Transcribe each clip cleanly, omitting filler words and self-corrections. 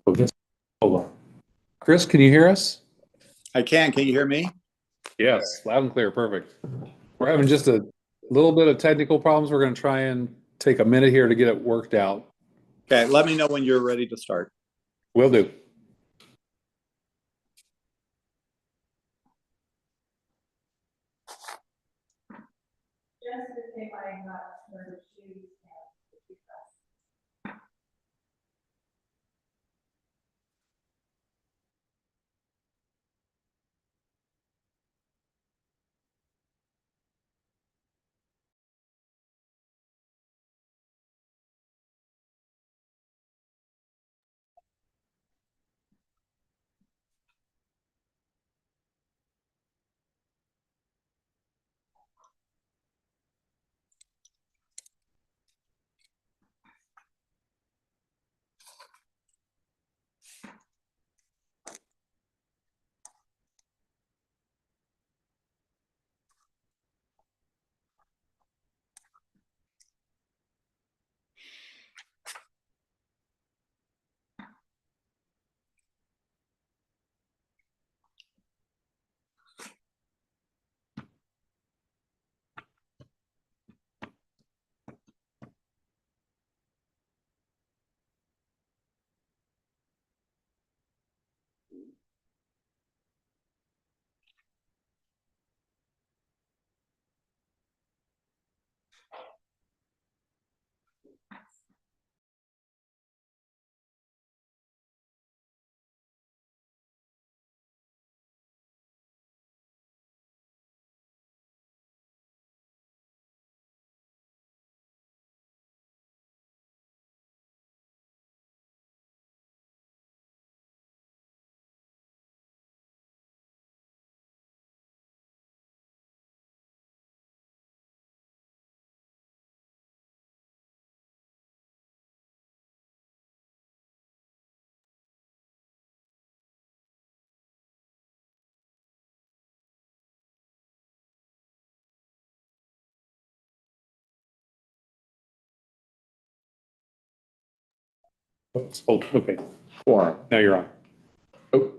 Oh, hold on. Chris, can you hear us? I can. Can you hear me? Yes, loud and clear. Perfect. We're having just a little bit of technical problems. We're going to try and take a minute here to get it worked out. Okay, let me know when you're ready to start. Will do. Just if I got her shoes. Oh, okay. Quorum. Now you're on. Oh,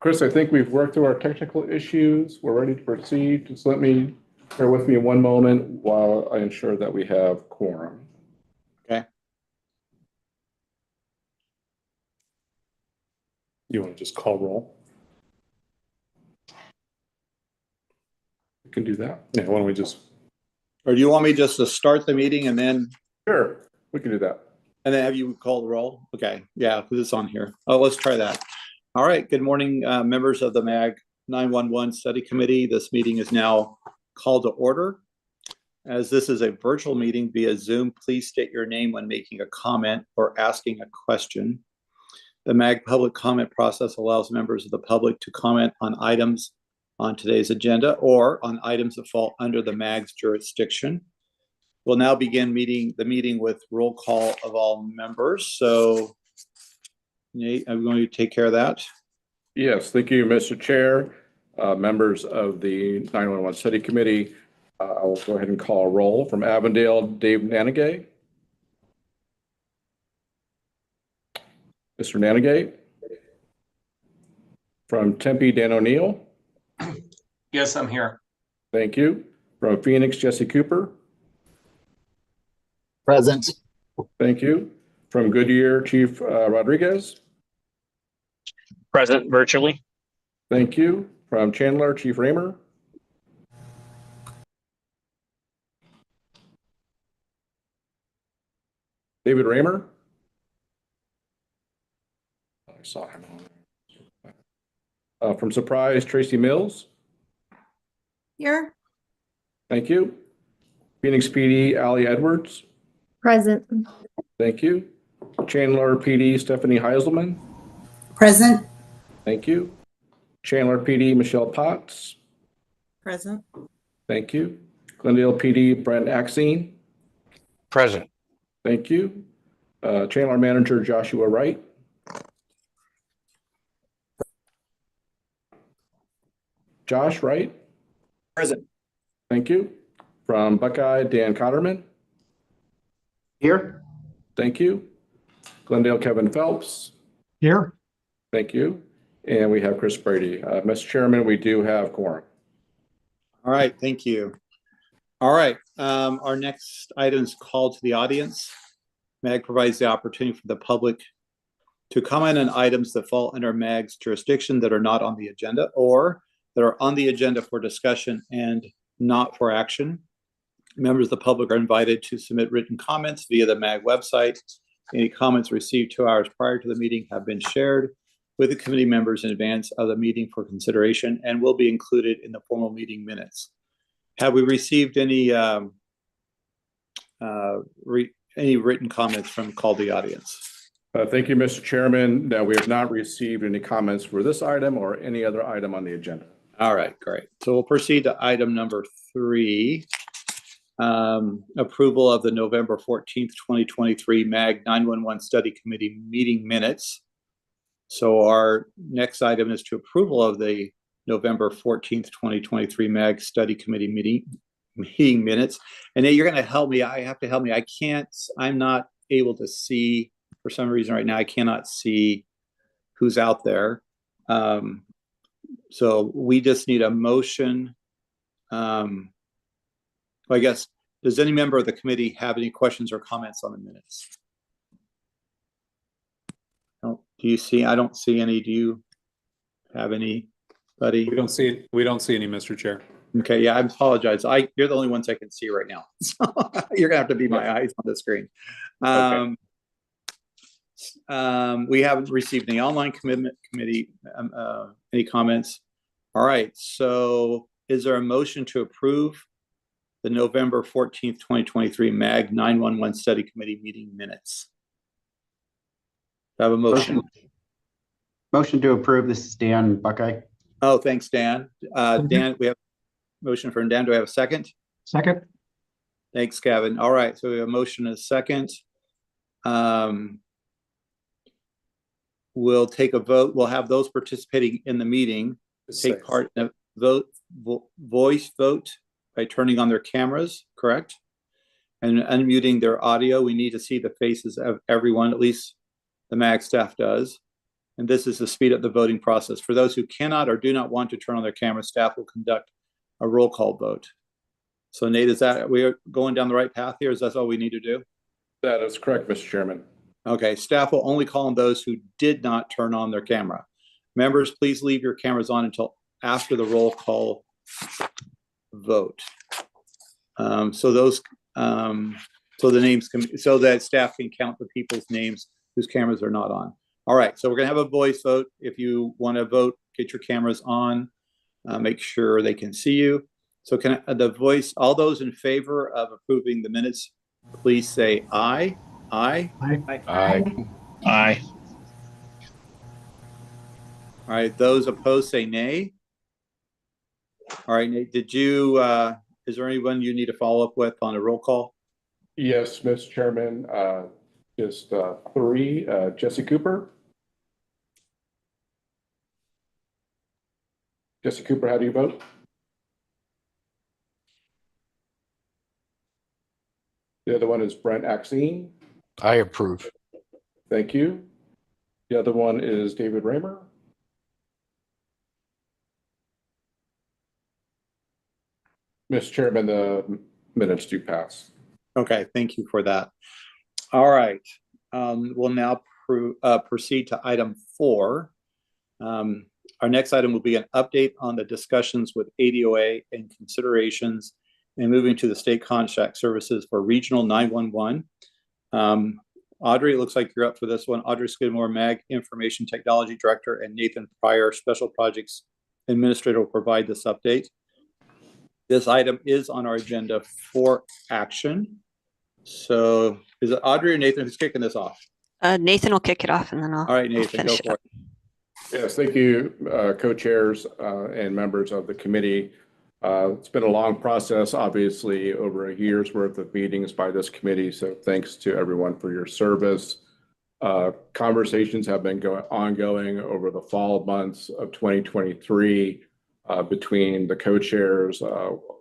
Chris, I think we've worked through our technical issues. We're ready to proceed. Just bear with me one moment while I ensure that we have quorum. Okay. You want to just call roll? We can do that. Yeah, why don't we just? Or do you want me just to start the meeting and then Sure, we can do that. have you call the roll? Okay, yeah, because it's on here. Oh, let's try that. All right. Good morning, members of the MAG 911 Study Committee. This meeting is now called to order. As this is a virtual meeting via Zoom, please state your name when making a comment or asking a question. The MAG public comment process allows members of the public to comment on items on today's agenda or on items that fall under the MAG's jurisdiction. We'll now begin the meeting with roll call of all members. So, Nate, I'm going to take care of that. Yes, thank you, Mr. Chair. Members of the 911 Study Committee, I'll go ahead and call a roll. From Avondale, Dave Nanigay. Mr. Nanigay. From Tempe, Dan O'Neill. Yes, I'm here. Thank you. From Phoenix, Jesse Cooper. Present. Thank you. From Goodyear, Chief Rodriguez. Present virtually. Thank you. From Chandler, Chief Raymer. David Raymer. I saw him. From Surprise, Tracy Mills. Here. Thank you. Phoenix PD, Ali Edwards. Present. Thank you. Chandler PD, Stephanie Heiselman. Present. Thank you. Chandler PD, Michelle Potts. Present. Thank you. Glendale PD, Brent Axine. Present. Thank you. Chandler Manager, Joshua Wright. Josh Wright. Present. Thank you. From Buckeye, Dan Cotterman. Here. Thank you. Glendale, Kevin Phelps. Here. Thank you. And we have Chris Brady. Mr. Chairman, we do have quorum. All right, thank you. All right, our next item is called to the audience. MAG provides the opportunity for the public to comment on items that fall under MAG's jurisdiction that are not on the agenda or that are on the agenda for discussion and not for action. Members of the public are invited to submit written comments via the MAG website. Any comments received 2 hours prior to the meeting have been shared with the committee members in advance of the meeting for consideration and will be included in the formal meeting minutes. Have we received any written comments from Call the Audience? Thank you, Mr. Chairman. No, we have not received any comments for this item or any other item on the agenda. All right, great. So we'll proceed to item number 3. Approval of the November 14th, 2023 MAG 911 Study Committee meeting minutes. So our next item is to approval of the November 14th, 2023 MAG Study Committee meeting minutes. And Nate, you're going to help me. I have to help me. I'm not able to see, for some reason right now, I cannot see who's out there. So we just need a motion. I guess, does any member of the committee have any questions or comments on the minutes? No, do you see? I don't see any. Do you have anybody? We don't see any, Mr. Chair. Okay, yeah, I apologize. You're the only ones I can see right now. So you're gonna have to be my eyes on the screen. We haven't received any online committee any comments. All right, so is there a motion to approve the November 14th, 2023 MAG 911 Study Committee meeting minutes? Do I have a motion? Motion to approve. This is Dan Buckeye. Oh, thanks, Dan. Dan, we have a motion from Dan. Do I have a second? Second. Thanks, Gavin. All right, so we have a motion and a second. We'll take a vote. We'll have those participating in the meeting take part in a voice vote by turning on their cameras, correct? And unmuting their audio. We need to see the faces of everyone, at least the MAG staff does. And this is to speed up the voting process. For those who cannot or do not want to turn on their camera, staff will conduct a roll call vote. So Nate, is that we're going down the right path here? Is that all we need to do? That is correct, Mr. Chairman. Okay, staff will only call on those who did not turn on their camera. Members, please leave your cameras on until after the roll call vote. So the names can, so that staff can count the people's names whose cameras are not on. All right, so we're gonna have a voice vote. If you want to vote, get your cameras on. Make sure they can see you. So can the voice, all those in favor of approving the minutes, please say aye. Aye. Aye. Aye. Aye. All right, those opposed say nay. All right, Nate, did you, is there anyone you need to follow up with on a roll call? Yes, Mr. Chairman. Just 3. Jesse Cooper. Jesse Cooper, how do you vote? The other one is Brent Axine. I approve. Thank you. The other one is David Raymer. Mr. Chairman, the minutes do pass. Okay, thank you for that. All right, we'll now proceed to item 4. Our next item will be an update on the discussions with ADOA and considerations and moving to the state contract services for regional 911. Audrey, it looks like you're up for this one. Audrey Skidmore, MAG Information Technology Director, and Nathan Pryor, Special Projects Administrator, will provide this update. This item is on our agenda for action. So is it Audrey or Nathan who's kicking this off? Nathan will kick it off and then I'll. All right, Nathan, go finish for it. Yes, thank you, co-chairs and members of the committee. It's been a long process, obviously, over a year's worth of meetings by this committee. So thanks to everyone for your service. Conversations have been ongoing over the fall months of 2023 between the co-chairs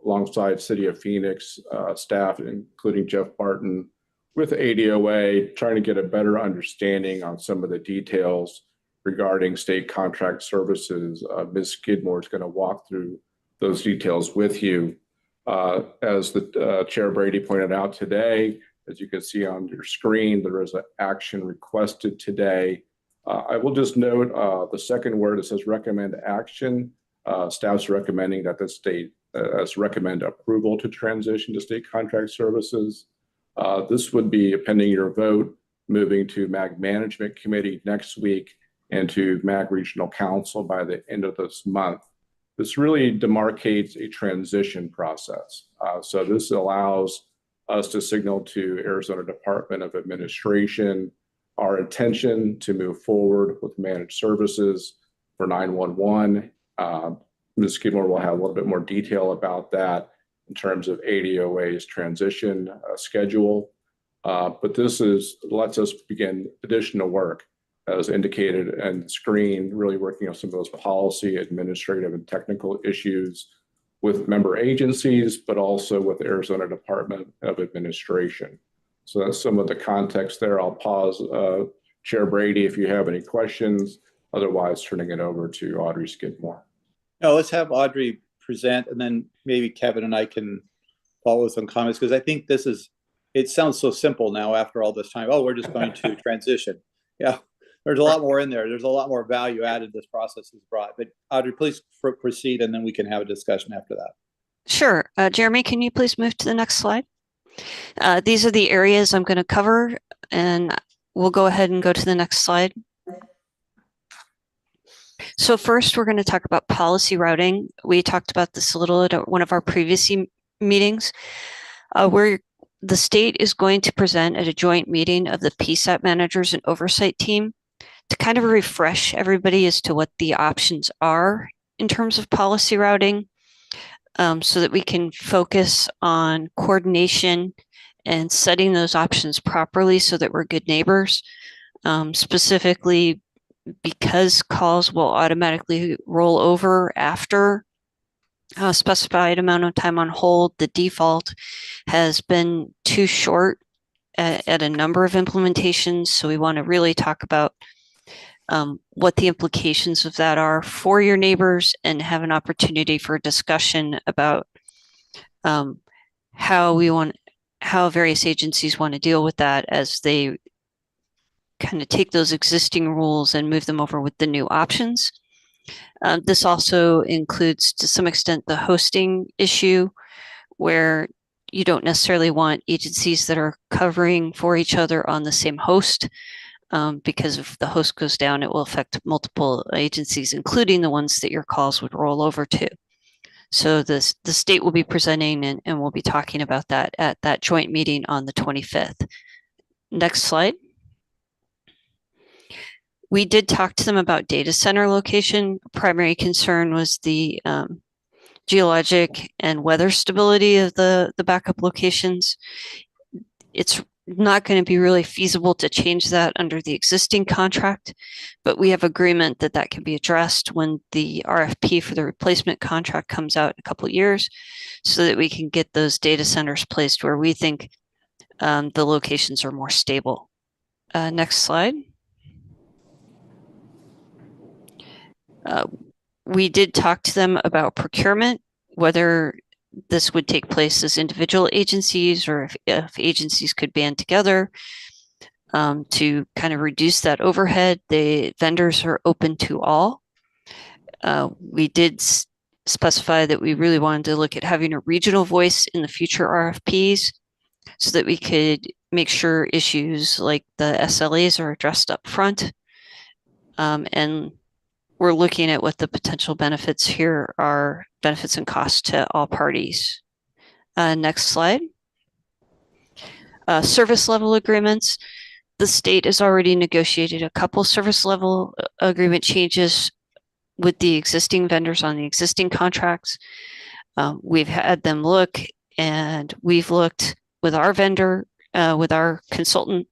alongside City of Phoenix staff, including Jeff Barton, with ADOA, trying to get a better understanding on some of the details regarding state contract services. Ms. Skidmore is going to walk through those details with you. As the Chair Brady pointed out today, as you can see on your screen, there is an action requested today. I will just note the second word, it says recommend action. Staff's recommending that the state recommend approval to transition to state contract services. This would be, pending your vote, moving to MAG Management Committee next week and to MAG Regional Council by the end of this month. This really demarcates a transition process. So this allows us to signal to Arizona Department of Administration our intention to move forward with managed services for 911. Ms. Skidmore will have a little bit more detail about that in terms of ADOA's transition schedule. But this lets us begin additional work, as indicated on the screen, really working on some of those policy, administrative, and technical issues with member agencies, but also with the Arizona Department of Administration. So that's some of the context there. I'll pause, Chair Brady, if you have any questions. Otherwise, turning it over to Audrey Skidmore. No, let's have Audrey present, and then maybe Kevin and I can follow with some comments, because I think it sounds so simple now after all this time. Oh, we're just going to transition. Yeah, there's a lot more in there. There's a lot more value added this process has brought. But Audrey, please proceed, and then we can have a discussion after that. Sure. Jeremy, can you please move to the next slide? These are the areas I'm going to cover, and we'll go ahead and go to the next slide. So first, we're going to talk about policy routing. We talked about this a little at one of our previous meetings, where the state is going to present at a joint meeting of the PSAP managers and oversight team to kind of refresh everybody as to what the options are in terms of policy routing, so that we can focus on coordination and setting those options properly so that we're good neighbors. Specifically, because calls will automatically roll over after a specified amount of time on hold, the default has been too short at a number of implementations. So we want to really talk about what the implications of that are for your neighbors, and have an opportunity for a discussion about how various agencies want to deal with that as they kind of take those existing rules and move them over with the new options. This also includes, to some extent, the hosting issue, where you don't necessarily want agencies that are covering for each other on the same host, because if the host goes down, it will affect multiple agencies, including the ones that your calls would roll over to. So the state will be presenting, and we'll be talking about that at that joint meeting on the 25th. Next slide. We did talk to them about data center location. Primary concern was the geologic and weather stability of the backup locations. It's not going to be really feasible to change that under the existing contract, but we have agreement that that can be addressed when the RFP for the replacement contract comes out in a couple of years, so that we can get those data centers placed where we think the locations are more stable. Next slide. We did talk to them about procurement, whether this would take place as individual agencies, or if agencies could band together to kind of reduce that overhead. The vendors are open to all. We did specify that we really wanted to look at having a regional voice in the future RFPs, so that we could make sure issues like the SLAs are addressed up front. And we're looking at what the potential benefits here are, benefits and costs to all parties. Next slide. Service level agreements. The state has already negotiated a couple service level agreement changes with the existing vendors on the existing contracts. We've had them look, and we've looked with our vendor, with our consultant,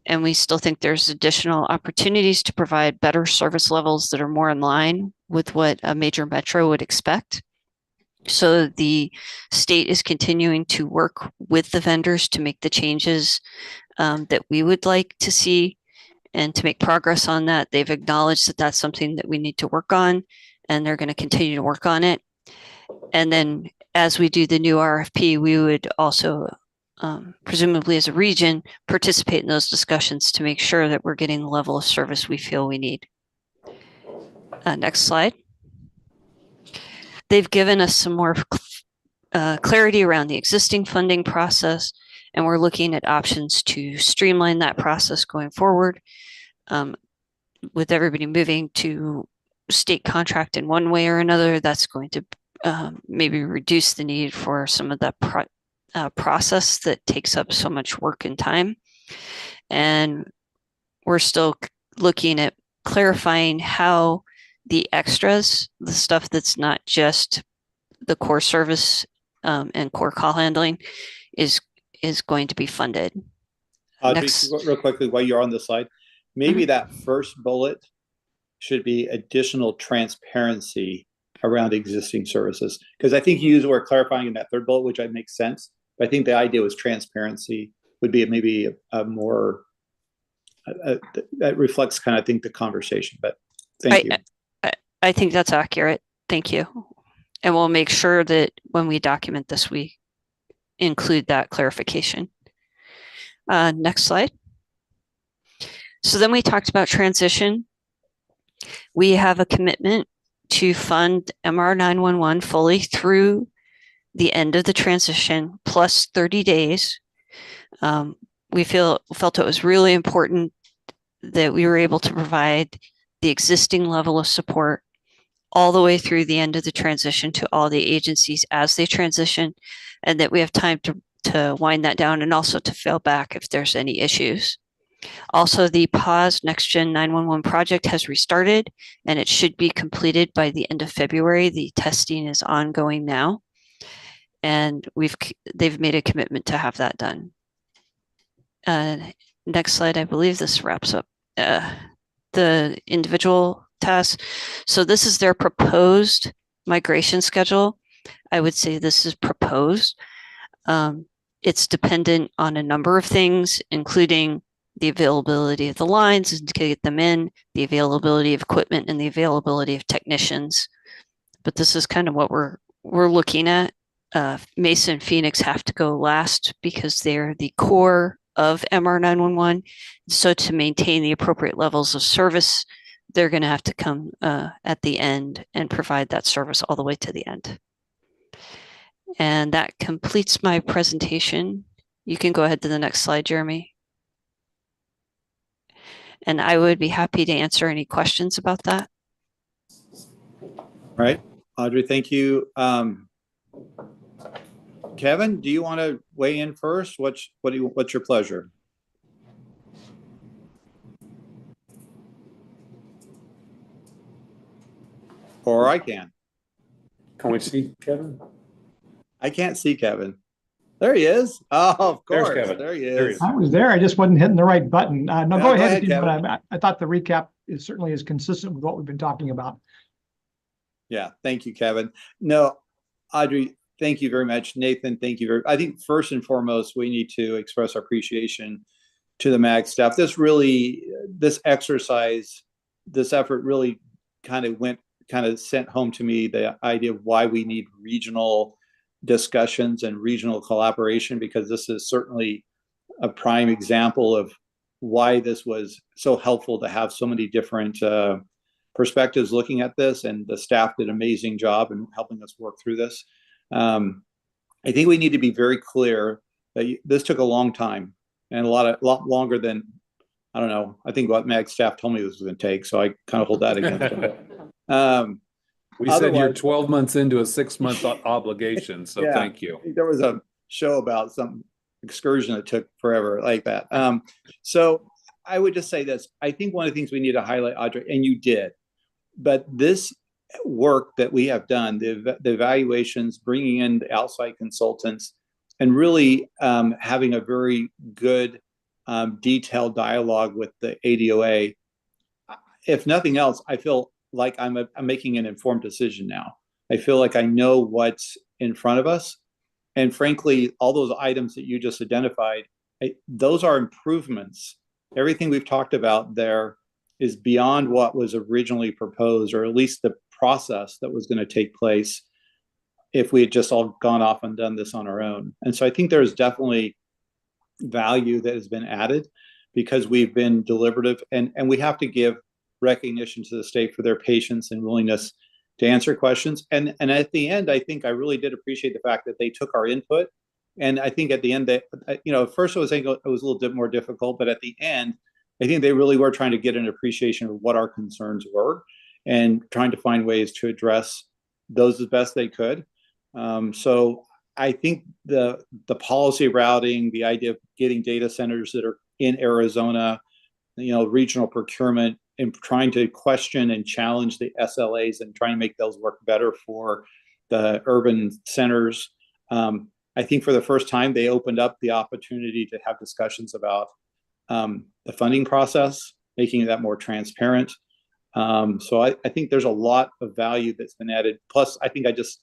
and we still think there's additional opportunities to provide better service levels that are more in line with what a major metro would expect. So the state is continuing to work with the vendors to make the changes that we would like to see and to make progress on that. They've acknowledged that that's something that we need to work on, and they're going to continue to work on it. And then as we do the new RFP, we would also, presumably as a region, participate in those discussions to make sure that we're getting the level of service we feel we need. Next slide. They've given us some more clarity around the existing funding process, and we're looking at options to streamline that process going forward. With everybody moving to state contract in one way or another, that's going to maybe reduce the need for some of that process that takes up so much work and time. And we're still looking at clarifying how the extras, the stuff that's not just the core service and core call handling, is going to be funded. Next. Real quickly, while you're on the slide, maybe that first bullet should be additional transparency around existing services. Because I think you use the word clarifying in that third bullet, which makes sense. But I think the idea was transparency would be maybe a more, that reflects kind of, I think, the conversation. But thank you. I think that's accurate. Thank you. And we'll make sure that when we document this, we include that clarification. Next slide. So then we talked about transition. We have a commitment to fund MR 911 fully through the end of the transition plus 30 days. We felt it was really important that we were able to provide the existing level of support all the way through the end of the transition to all the agencies as they transition, and that we have time to wind that down and also to fail back if there's any issues. Also, the PAWS NextGen 911 project has restarted, and it should be completed by the end of February. The testing is ongoing now, and they've made a commitment to have that done. Next slide. I believe this wraps up the individual tasks. So this is their proposed migration schedule. I would say this is proposed. It's dependent on a number of things, including the availability of the lines and to get them in, the availability of equipment, and the availability of technicians. But this is kind of what we're looking at. Mesa and Phoenix have to go last because they're the core of MR 911. So to maintain the appropriate levels of service, they're going to have to come at the end and provide that service all the way to the end. And that completes my presentation. You can go ahead to the next slide, Jeremy. And I would be happy to answer any questions about that. All right, Audrey, thank you. Kevin, do you want to weigh in first? What's your pleasure? Or I can. Can we see Kevin? I can't see Kevin. There he is. Oh, of course. There's Kevin. There he There he is. is. I was there. I just wasn't hitting the right button. No, No, go ahead. Kevin. I thought the recap is certainly is consistent with what we've been talking about. Yeah, thank you, Kevin. No, Audrey, thank you very much. Nathan, thank you. I think first and foremost, we need to express our appreciation to the MAG staff. This exercise, this effort really kind of sent home to me the idea of why we need regional discussions and regional collaboration, because this is certainly a prime example of why this was so helpful to have so many different perspectives looking at this, and the staff did an amazing job in helping us work through this. I think we need to be very clear that this took a long time and a lot longer than, I don't know, I think what MAG staff told me this was going to take, so I kind of hold that against them. We said you're 12 months into a 6-month obligation, so Yeah. Thank you. There was a show about some excursion that took forever like that. So I would just say this. I think one of the things we need to highlight, Audrey, and you did, but this work that we have done, the evaluations, bringing in the outside consultants, and really having a very good detailed dialogue with the ADOA, if nothing else, I feel like I'm making an informed decision now. I feel like I know what's in front of us. And frankly, all those items that you just identified, those are improvements. Everything we've talked about there is beyond what was originally proposed, or at least the process that was going to take place if we had just all gone off and done this on our own. And so I think there's definitely value that has been added because we've been deliberative, and we have to give recognition to the state for their patience and willingness to answer questions. And at the end, I think I really did appreciate the fact that they took our input. And I think at the end that, at first I was saying it was a little bit more difficult, but at the end, I think they really were trying to get an appreciation of what our concerns were and trying to find ways to address those as best they could. So I think the policy routing, the idea of getting data centers that are in Arizona, regional procurement, and trying to question and challenge the SLAs and trying to make those work better for the urban centers. I think for the first time, they opened up the opportunity to have discussions about the funding process, making that more transparent. So I think there's a lot of value that's been added. Plus, I think I just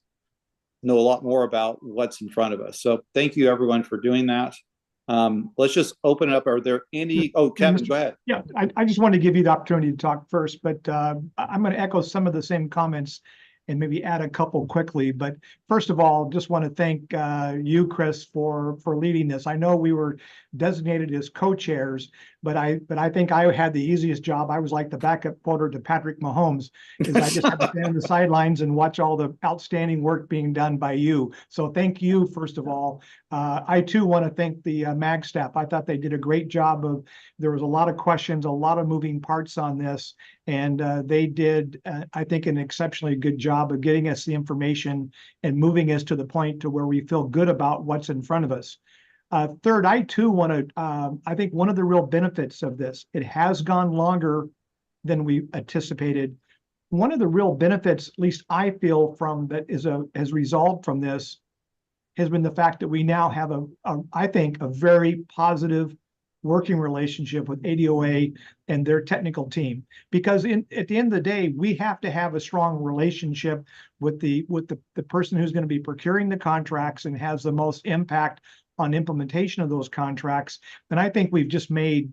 know a lot more about what's in front of us. So thank you, everyone, for doing that. Let's just open it up. Are there any? Oh, Kevin, go ahead. Yeah, I just wanted to give you the opportunity to talk first, but I'm going to echo some of the same comments and maybe add a couple quickly. But first of all, just want to thank you, Chris, for leading this. I know we were designated as co-chairs, but I think I had the easiest job. I was like the backup voter to Patrick Mahomes, because I just had to stand on the sidelines and watch all the outstanding work being done by you. So thank you, first of all. I too want to thank the MAG staff. I thought they did a great job there was a lot of questions, a lot of moving parts on this, and they did, I think, an exceptionally good job of getting us the information and moving us to the point to where we feel good about what's in front of us. Third, I too want to, I think one of the real benefits of this, it has gone longer than we anticipated. One of the real benefits, at least I feel, has resolved from this has been the fact that we now have I think, a very positive working relationship with ADOA and their technical team. Because at the end of the day, we have to have a strong relationship with the person who's going to be procuring the contracts and has the most impact on implementation of those contracts. And I think we've just made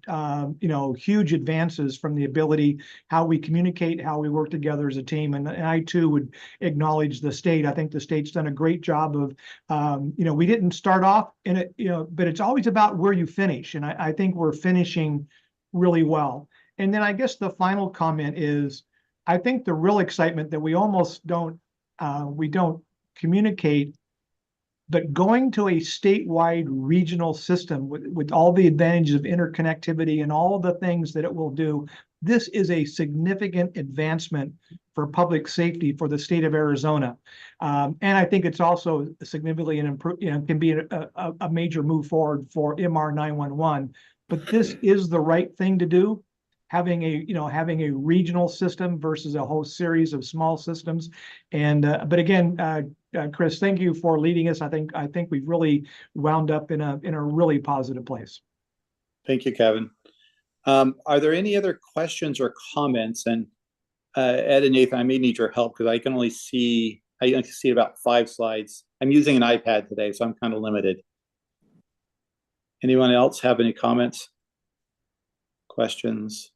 huge advances from the ability, how we communicate, how we work together as a team. And I too would acknowledge the state. I think the state's done a great job of, we didn't start off in it, but it's always about where you finish. And I think we're finishing really well. And then I guess the final comment is, I think the real excitement that we almost don't communicate, but going to a statewide regional system with all the advantages of interconnectivity and all the things that it will do, this is a significant advancement for public safety for the state of Arizona. And I think it's also significantly can be a major move forward for MR 911. But this is the right thing to do. Having a regional system versus a whole series of small systems. And but again, Chris, thank you for leading us. I think we've really wound up in a really positive place. Thank you, Kevin. Are there any other questions or comments? And Ed and Nathan, I may need your help because I can only see about 5 slides. I'm using an iPad today, so I'm kind of limited. Anyone else have any comments, questions?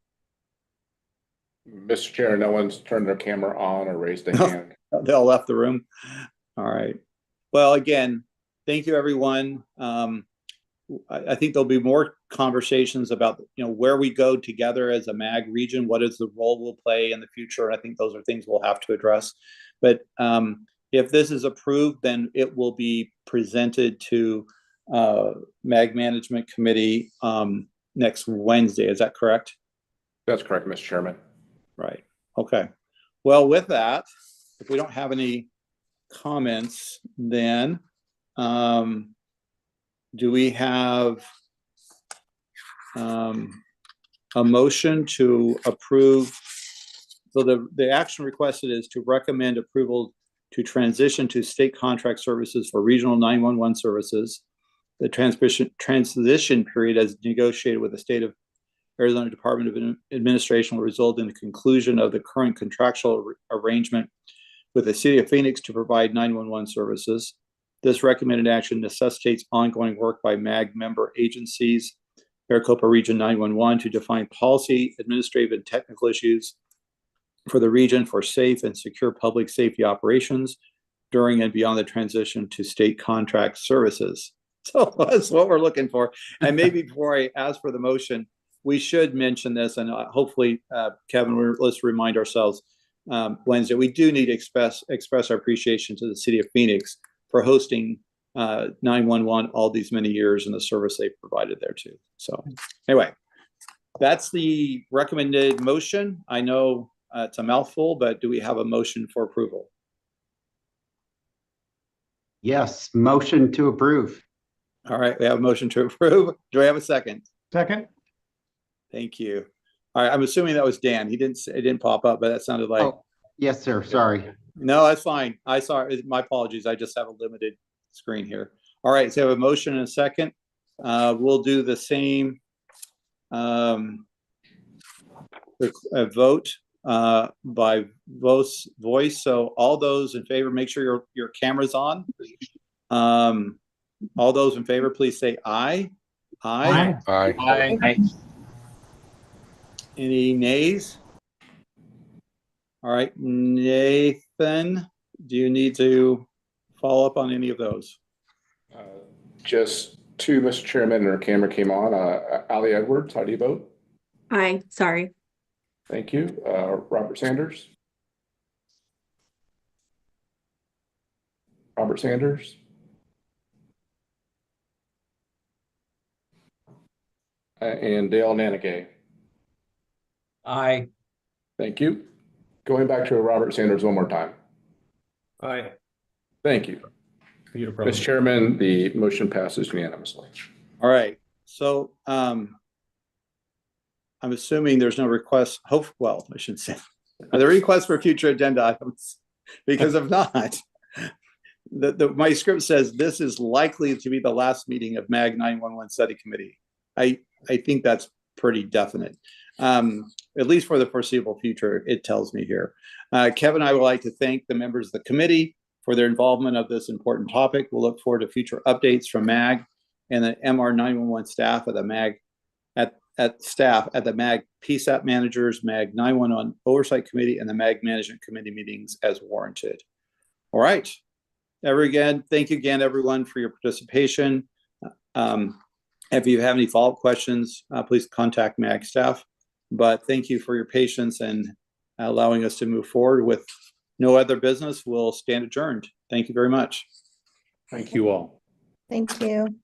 Mr. Chair, no one's turned their camera on or raised a hand. They all left the room. All right. Well, again, thank you, everyone. I think there'll be more conversations about where we go together as a MAG region. What is the role we'll play in the future? I think those are things we'll have to address. But if this is approved, then it will be presented to MAG Management Committee next Wednesday. Is that correct? That's correct, Mr. Chairman. Right. Okay. Well, with that, if we don't have any comments, then do we have a motion to approve? So the action requested is to recommend approval to transition to state contract services for regional 911 services. The transition period as negotiated with the state of Arizona Department of Administration will result in the conclusion of the current contractual arrangement with the city of Phoenix to provide 911 services. This recommended action necessitates ongoing work by MAG member agencies, Maricopa Region 911, to define policy, administrative, and technical issues for the region for safe and secure public safety operations during and beyond the transition to state contract services. So that's what we're looking for. And maybe before I ask for the motion, we should mention this, and hopefully, Kevin, let's remind ourselves Wednesday, we do need to express our appreciation to the city of Phoenix for hosting 911 all these many years and the service they provided there too. So anyway, that's the recommended motion. I know it's a mouthful, but do we have a motion for approval? Yes, motion to approve. All right, we have a motion to approve. Do I have a second? Second? Thank you. All right, I'm assuming that was Dan. It didn't pop up, but that sounded like. Oh, yes, sir. Sorry. No, that's fine. I saw it. My apologies. I just have a limited screen here. All right, so I have a motion and a second. We'll do the same vote by voice. So all those in favor, make sure your camera's on. All those in favor, please say aye. Aye. Aye. Any nays? All right, Nathan, do you need to follow up on any of those? Just two, Mr. Chairman, and her camera came on. Ali Edwards, how do you vote? Aye, sorry. Thank you. Robert Sanders? Robert Sanders? And Dale Nanigay? Aye. Thank you. Going back to Robert Sanders one more time. Aye. Thank you. Mr. Chairman, the motion passes unanimously. All right, so I'm assuming there's no request. Well, I shouldn't say. Are there requests for future agenda items? Because if not, my script says this is likely to be the last meeting of MAG 911 Study Committee. I think that's pretty definite. At least for the foreseeable future, it tells me here. Kevin, I would like to thank the members of the committee for their involvement of this important topic. We'll look forward to future updates from MAG and the MR 911 staff at the MAG at the MAG PSAP managers, MAG 911 Oversight Committee, and the MAG Management Committee meetings as warranted. All right. Thank you again, everyone, for your participation. If you have any follow-up questions, please contact MAG staff. But thank you for your patience and allowing us to move forward. With no other business, we'll stand adjourned. Thank you very much. Thank you all. Thank you.